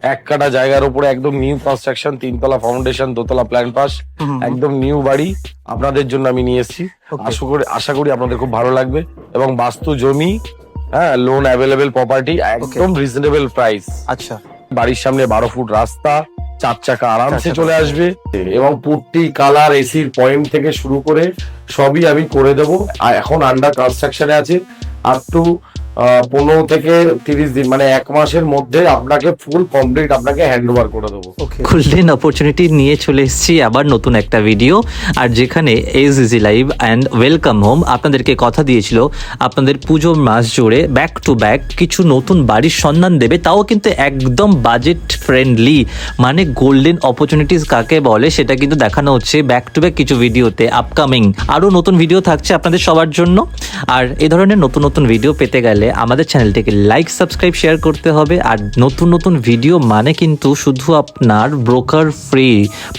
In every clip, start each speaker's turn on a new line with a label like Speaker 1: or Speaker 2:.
Speaker 1: এক কাটা জায়গার উপরে একদম নিউ কনস্ট্রাকশন, 3 তলা ফাউন্ডেশন, 2 তলা প্ল্যান পাস, একদম নিউ বাড়ি আপনাদের জন্য আমি নিয়ে এসেছি। আশা করি আপনাদের খুব ভালো লাগবে। এবং বাস্তু জমি, হ্যাঁ, লোন অ্যাভেলেবেল প্রপার্টি, একদম রিজনেবল প্রাইস।
Speaker 2: আচ্ছা,
Speaker 1: বাড়ির সামনে 12 ফুট রাস্তা, 4 চাকা আরামসে চলে আসবে। এবং পুট্টি, কালার, এসির পয়েন্ট থেকে শুরু করে সবই আমি করে দেবো। আর এখন আন্ডার কনস্ট্রাকশনে আছে। আপ টু 15 থেকে 30 দিন, মানে 1 মাসের মধ্যে আপনাকে ফুল কমপ্লিট আপনাকে হ্যান্ড ওভার করে দেবো।
Speaker 2: গোল্ডেন অপরচুনিটি নিয়ে চলে এসেছি আবার নতুন একটা ভিডিও, আর যেখানে as easy live and welcome home আপনাদেরকে কথা দিয়েছিল আপনাদের পুজোর মাস জুড়ে ব্যাক টু ব্যাক কিছু নতুন বাড়ির সন্ধান দেবে, তাও কিন্তু একদম বাজেট ফ্রেন্ডলি। মানে গোল্ডেন অপরচুনিটিস কাকে বলে সেটা কিন্তু দেখানো হচ্ছে ব্যাক টু ব্যাক কিছু ভিডিওতে। আপকামিং আরও নতুন ভিডিও থাকছে আপনাদের সবার জন্য। আর এ ধরনের নতুন নতুন ভিডিও পেতে গেলে আমাদের চ্যানেলটিকে লাইক, সাবস্ক্রাইব, শেয়ার করতে হবে। আর নতুন নতুন ভিডিও মানে কিন্তু শুধু আপনার ব্রোকার ফ্রি,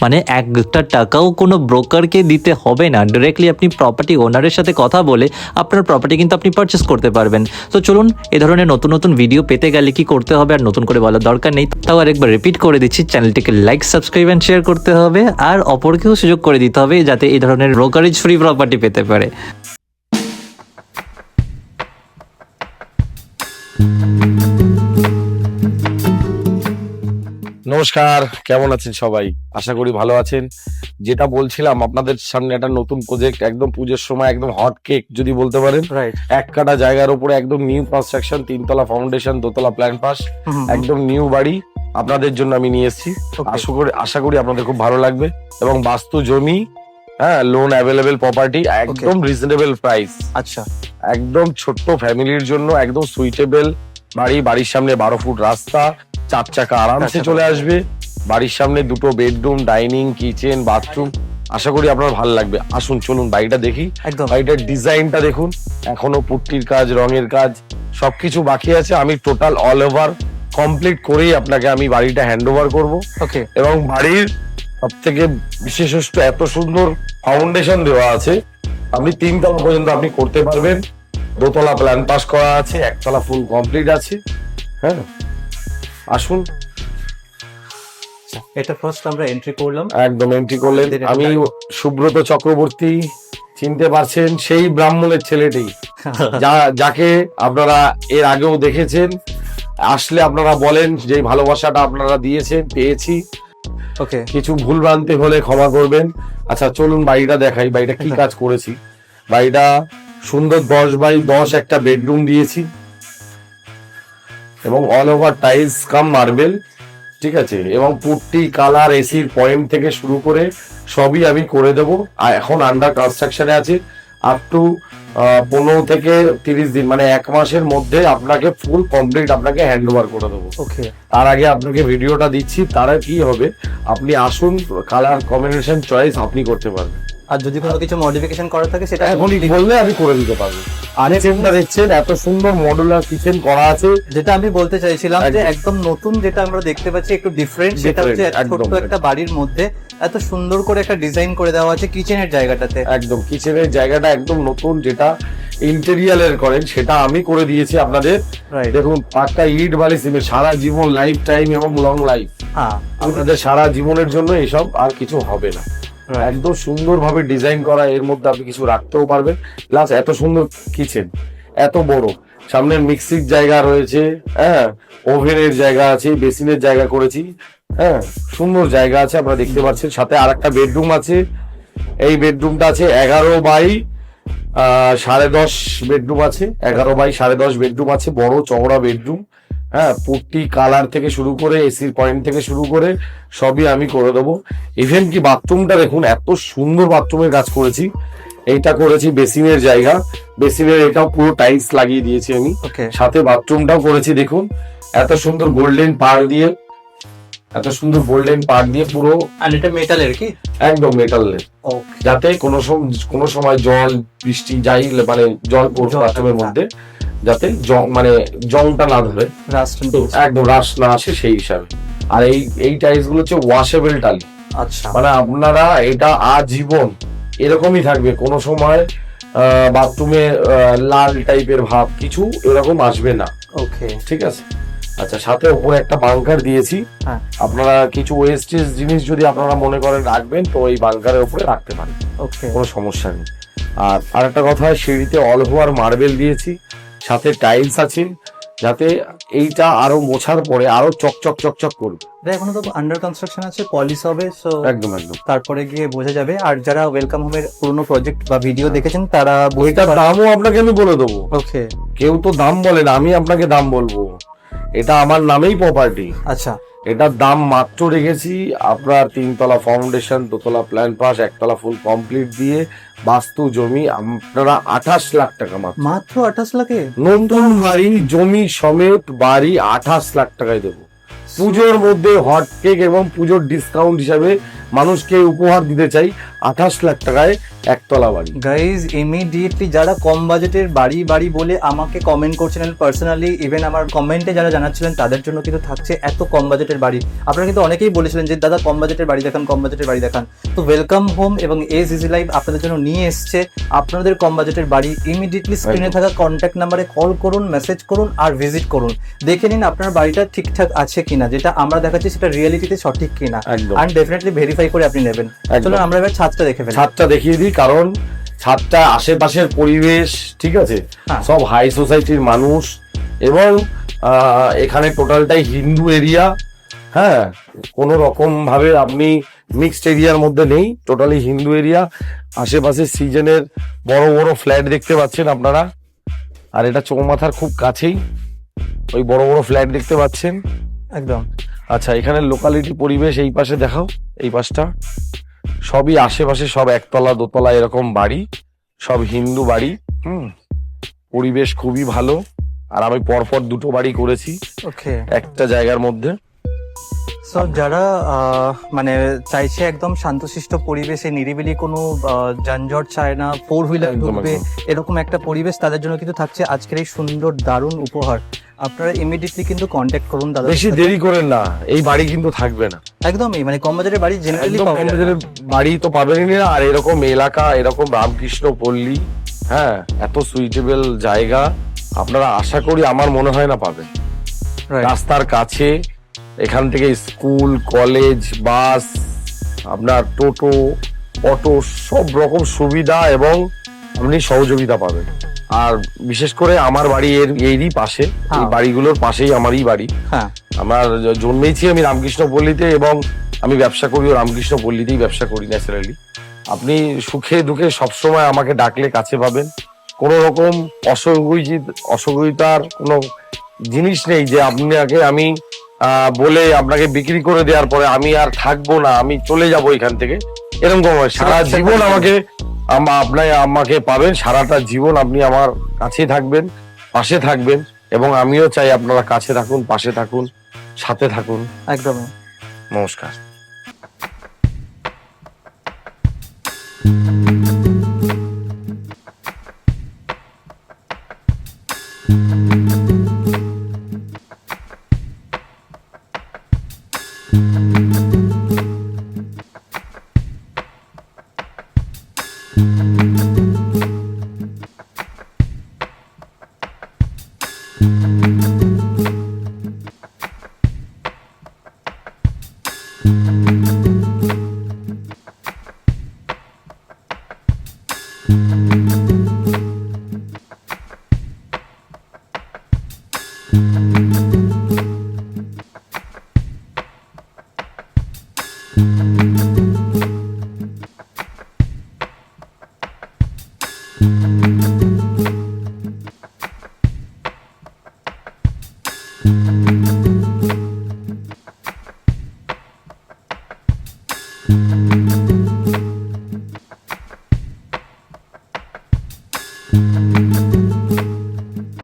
Speaker 2: মানে একটা টাকাও কোনো ব্রোকারকে দিতে হবে না। ডিরেক্টলি আপনি প্রপার্টি ওনারের সাথে কথা বলে আপনার প্রপার্টি কিন্তু আপনি পারচেস করতে পারবেন। তো চলুন, এ ধরনের নতুন নতুন ভিডিও পেতে গেলে কি করতে হবে আর নতুন করে বলার দরকার নেই, তাও আরেকবার রিপিট করে দিচ্ছি, চ্যানেলটিকে লাইক, সাবস্ক্রাইব অ্যান্ড শেয়ার করতে হবে। আর অপরকেও সুযোগ করে দিতে হবে যাতে এই ধরনের ব্রোকারেজ ফ্রি প্রপার্টি পেতে পারে।
Speaker 1: নমস্কার, কেমন আছেন সবাই? আশা করি ভালো আছেন। যেটা বলছিলাম, আপনাদের সামনে একটা নতুন প্রজেক্ট, একদম পুজোর সময় একদম হট কেক যদি বলতে পারেন।
Speaker 2: রাইট,
Speaker 1: এক কাটা জায়গার উপরে একদম নিউ কনস্ট্রাকশন, 3 তলা ফাউন্ডেশন, 2 তলা প্ল্যান পাস, একদম নিউ বাড়ি আপনাদের জন্য আমি নিয়ে এসেছি। আশা করি আপনাদের খুব ভালো লাগবে। এবং বাস্তু জমি, হ্যাঁ, লোন অ্যাভেলেবেল প্রপার্টি, একদম রিজনেবল প্রাইস।
Speaker 2: আচ্ছা,
Speaker 1: একদম ছোট্ট ফ্যামিলির জন্য একদম সুইটেবল বাড়ি। বাড়ির সামনে 12 ফুট রাস্তা, 4 চাকা আরামসে চলে আসবে। বাড়ির সামনে 2টো বেডরুম, ডাইনিং, কিচেন, বাথরুম। আশা করি আপনার ভালো লাগবে। আসুন, চলুন বাড়িটা দেখি।
Speaker 2: একদম।
Speaker 1: বাড়িটার ডিজাইনটা দেখুন। এখনো পুট্টির কাজ, রঙের কাজ সবকিছু বাকি আছে। আমি টোটাল অল ওভার কমপ্লিট করেই আপনাকে আমি বাড়িটা হ্যান্ড ওভার করবো।
Speaker 2: ওকে।
Speaker 1: এবং বাড়ির সব থেকে বিশেষত্ব, এত সুন্দর ফাউন্ডেশন দেওয়া আছে। আপনি 3 তলা পর্যন্ত আপনি করতে পারবেন। 2 তলা প্ল্যান পাস করা আছে, 1 তলা ফুল কমপ্লিট আছে। হ্যাঁ, আসুন।
Speaker 2: এটা ফার্স্ট আমরা এন্ট্রি করলাম।
Speaker 1: একদম এন্ট্রি করলেন। আমি সুব্রত চক্রবর্তী, চিনতে পারছেন, সেই ব্রাহ্মণের ছেলেটি যাকে আপনারা এর আগেও দেখেছেন। আসলে আপনারা বলেন যে ভালোবাসাটা আপনারা দিয়েছেন, পেয়েছি।
Speaker 2: ওকে,
Speaker 1: কিছু ভুল ভ্রান্তি হলে ক্ষমা করবেন। আচ্ছা, চলুন বাড়িটা দেখাই, বাড়িটা কি কাজ করেছি। বাড়িটা সুন্দর 10x10 একটা বেডরুম দিয়েছি এবং অল ওভার টাইলস কাম মার্বেল, ঠিক আছে। এবং পুট্টি, কালার, এসির পয়েন্ট থেকে শুরু করে সবই আমি করে দেবো। আর এখন আন্ডার কনস্ট্রাকশনে আছে। আপ টু 15 থেকে 30 দিন, মানে 1 মাসের মধ্যে আপনাকে ফুল কমপ্লিট আপনাকে হ্যান্ড ওভার করে দেবো।
Speaker 2: ওকে।
Speaker 1: তার আগে আপনাকে ভিডিওটা দিচ্ছি, তারা কি হবে, আপনি আসুন, কালার কম্বিনেশন চয়েস আপনি করতে পারবেন।
Speaker 2: আর যদি কোনো কিছু মডিফিকেশন করা থাকে সেটা
Speaker 1: এখনই বললে আমি করে দিতে পারবো। আর কিচেনটা দেখছেন, এত সুন্দর মডুলার কিচেন করা আছে।
Speaker 2: যেটা আমি বলতে চাইছিলাম যে একদম নতুন, যেটা আমরা দেখতে পাচ্ছি একটু ডিফারেন্ট, সেটা হচ্ছে ছোট্ট একটা বাড়ির মধ্যে এত সুন্দর করে একটা ডিজাইন করে দেওয়া আছে কিচেনের জায়গাটাতে।
Speaker 1: একদম কিচেনের জায়গাটা একদম নতুন, যেটা ইন্টেরিয়ালের করেন সেটা আমি করে দিয়েছি আপনাদের। দেখুন, পাক্কা ইট বালি সিমেন্ট, সারা জীবন, লাইফ টাইম এবং লং লাইফ।
Speaker 2: হ্যাঁ,
Speaker 1: আপনাদের সারা জীবনের জন্য এসব আর কিছু হবে না। একদম সুন্দর ভাবে ডিজাইন করা, এর মধ্যে আপনি কিছু রাখতেও পারবেন। প্লাস এত সুন্দর কিচেন, এত বড়, সামনে মিক্সির জায়গা রয়েছে, হ্যাঁ, ওভেনের জায়গা আছে, বেসিনের জায়গা করেছি। হ্যাঁ, সুন্দর জায়গা আছে, আপনারা দেখতে পাচ্ছেন। সাথে আর একটা বেডরুম আছে। এই বেডরুমটা আছে 11x10.5 বেডরুম আছে। 11x10.5 বেডরুম আছে, বড় চওড়া বেডরুম। হ্যাঁ, পুট্টি, কালার থেকে শুরু করে এসির পয়েন্ট থেকে শুরু করে সবই আমি করে দেবো। ইভেন কি বাথরুমটা দেখুন, এত সুন্দর বাথরুমের কাজ করেছি। এইটা করেছি বেসিনের জায়গা, বেসিনের এটাও পুরো টাইলস লাগিয়ে দিয়েছি আমি। সাথে বাথরুমটাও করেছি দেখুন, এত সুন্দর গোল্ডেন পার দিয়ে, এত সুন্দর গোল্ডেন পার দিয়ে পুরো।
Speaker 2: আর এটা মেটালের কি?
Speaker 1: একদম মেটালের, যাতে কোনো সময় জল বৃষ্টি যাই, মানে জল পড়বে বাথরুমের মধ্যে, যাতে মানে জংটা না ধরে, একদম রাশ না আসে, সেই হিসাবে। আর এই টাইলস গুলো হচ্ছে ওয়াশেবল টালি।
Speaker 2: আচ্ছা,
Speaker 1: মানে আপনারা এটা আজীবন এরকমই থাকবে, কোনো সময় বাথরুমে লাল টাইপের ভাব কিছু এরকম আসবে না।
Speaker 2: ওকে,
Speaker 1: ঠিক আছে। আচ্ছা, সাথে উপরে একটা বাংকার দিয়েছি।
Speaker 3: হ্যাঁ।
Speaker 1: আপনারা কিছু ওয়েস্টেজ জিনিস যদি আপনারা মনে করেন রাখবেন, তো এই বাংকারের উপরে রাখতে পারেন,
Speaker 3: ওকে,
Speaker 1: কোনো সমস্যা নেই। আর আরেকটা কথা, সিঁড়িতে অল ওভার মার্বেল দিয়েছি, সাথে টাইলস আছে, যাতে এইটা আরো মোছার পরে আরো চকচক চকচক করবে।
Speaker 3: এটা এখনো তো আন্ডার কনস্ট্রাকশন আছে, পলিশ হবে, সো
Speaker 1: একদম একদম।
Speaker 3: তারপরে গিয়ে বোঝা যাবে। আর যারা ওয়েলকাম হোমের পুরনো প্রজেক্ট বা ভিডিও দেখেছেন তারা
Speaker 1: ওইটার দামও আপনাকে আমি বলে দেবো।
Speaker 3: ওকে,
Speaker 1: কেউ তো দাম বলে না, আমি আপনাকে দাম বলবো। এটা আমার নামেই প্রপার্টি।
Speaker 3: আচ্ছা,
Speaker 1: এটার দাম মাত্র রেখেছি আপনার 3 তলা ফাউন্ডেশন, 2 তলা প্ল্যান পাস, 1 তলা ফুল কমপ্লিট দিয়ে বাস্তু জমি আপনারা 28 লাখ টাকা মাত্র।
Speaker 3: মাত্র 28 লাখে
Speaker 1: নতুন বাড়ি জমি সমেত বাড়ি 28 লাখ টাকায় দেবো। পুজোর মধ্যে হট কেক এবং পুজোর ডিসকাউন্ট হিসাবে মানুষকে উপহার দিতে চাই 28 লাখ টাকায় একতলা বাড়ি।
Speaker 3: গাইজ ইমিডিয়েটলি যারা কম বাজেটের বাড়ি বাড়ি বলে আমাকে কমেন্ট করছিলেন পার্সোনালি, ইভেন আমার কমেন্টে যারা জানাচ্ছিলেন তাদের জন্য কিন্তু থাকছে এত কম বাজেটের বাড়ি। আপনারা কিন্তু অনেকেই বলেছিলেন যে দাদা কম বাজেটের বাড়ি দেখান, কম বাজেটের বাড়ি দেখান। তো ওয়েলকাম হোম এবং এজ ইজি লাইফ আপনাদের জন্য নিয়ে এসছে আপনাদের কম বাজেটের বাড়ি। ইমিডিয়েটলি স্ক্রিনে থাকা কন্ট্যাক্ট নাম্বারে কল করুন, মেসেজ করুন আর ভিজিট করুন, দেখে নিন আপনার বাড়িটা ঠিকঠাক আছে কিনা, যেটা আমরা দেখাচ্ছি সেটা রিয়েলিটিতে সঠিক কিনা,
Speaker 1: একদম।
Speaker 3: আর ডেফিনেটলি ভেরিফাই করে আপনি নেবেন।
Speaker 1: একদম।
Speaker 3: চলুন আমরা এবার ছাদটা দেখে ফেলি।
Speaker 1: ছাদটা দেখিয়ে দিই, কারণ ছাদটা আশেপাশের পরিবেশ ঠিক আছে,
Speaker 3: হ্যাঁ।
Speaker 1: সব হাই সোসাইটির মানুষ, এবং এখানে টোটালটাই হিন্দু এরিয়া। হ্যাঁ, কোনো রকম ভাবে আপনি মিক্সড এরিয়ার মধ্যে নেই, টোটালি হিন্দু এরিয়া। আশেপাশে সিজনের বড় বড় ফ্ল্যাট দেখতে পাচ্ছেন আপনারা, আর এটা চৌমাথার খুব কাছেই ওই বড় বড় ফ্ল্যাট দেখতে পাচ্ছেন।
Speaker 3: একদম।
Speaker 1: আচ্ছা, এখানে লোকালিটি পরিবেশ এই পাশে দেখাও, এই পাশটা সবই আশেপাশে সব একতলা দোতলা এরকম বাড়ি, সব হিন্দু বাড়ি। পরিবেশ খুবই ভালো। আর আমি পরপর দুটো বাড়ি করেছি
Speaker 3: ওকে,
Speaker 1: একটা জায়গার মধ্যে।
Speaker 3: সো যারা মানে চাইছে একদম শান্তশিষ্ট পরিবেশে, নিরিবিলি কোনো যানজট চায় না, 4 হুইলার
Speaker 1: একদম,
Speaker 3: ঢুকবে
Speaker 1: একদম।
Speaker 3: এরকম একটা পরিবেশ, তাদের জন্য কিন্তু থাকছে আজকের এই সুন্দর দারুণ উপহার। আপনারা ইমিডিয়েটলি কিন্তু কন্ট্যাক্ট করুন দাদা।
Speaker 1: বেশি দেরি করেন না, এই বাড়ি কিন্তু থাকবে না।
Speaker 3: একদমই, মানে কম বাজারের বাড়ি জেনারেলি
Speaker 1: একদম কম বাজারের বাড়ি তো পাবেনই না। আর এরকম এলাকা, এরকম রামকৃষ্ণ পল্লী, হ্যাঁ, এত সুইটেবল জায়গা আপনারা আশা করি আমার মনে হয় না পাবেন। রাস্তার কাছে, এখান থেকে স্কুল, কলেজ, বাস, আপনার টোটো, অটো, সব রকম সুবিধা এবং আপনি সহযোগিতা পাবেন। আর বিশেষ করে আমার বাড়ি এরই পাশে, এই
Speaker 3: হ্যাঁ।
Speaker 1: বাড়িগুলোর পাশেই আমারই বাড়ি।
Speaker 3: হ্যাঁ,
Speaker 1: আমার জন্মেইছি আমি রামকৃষ্ণ পল্লীতে, এবং আমি ব্যবসা করিও রামকৃষ্ণ পল্লীতেই ব্যবসা করি ন্যাচারালি। আপনি সুখে দুঃখে সবসময় আমাকে ডাকলে কাছে পাবেন। কোনো রকম অসহযোগিতার কোনো জিনিস নেই যে আপনাকে আমি বলে আপনাকে বিক্রি করে দেওয়ার পরে আমি আর থাকবো না, আমি চলে যাব এখান থেকে, এরকম কোনো নয়। সারা জীবন আমাকে পাবেন, সারাটা জীবন আপনি আমার কাছে থাকবেন, পাশে থাকবেন, এবং আমিও চাই আপনারা কাছে থাকুন, পাশে থাকুন, সাথে থাকুন।
Speaker 3: একদমই।
Speaker 1: নমস্কার।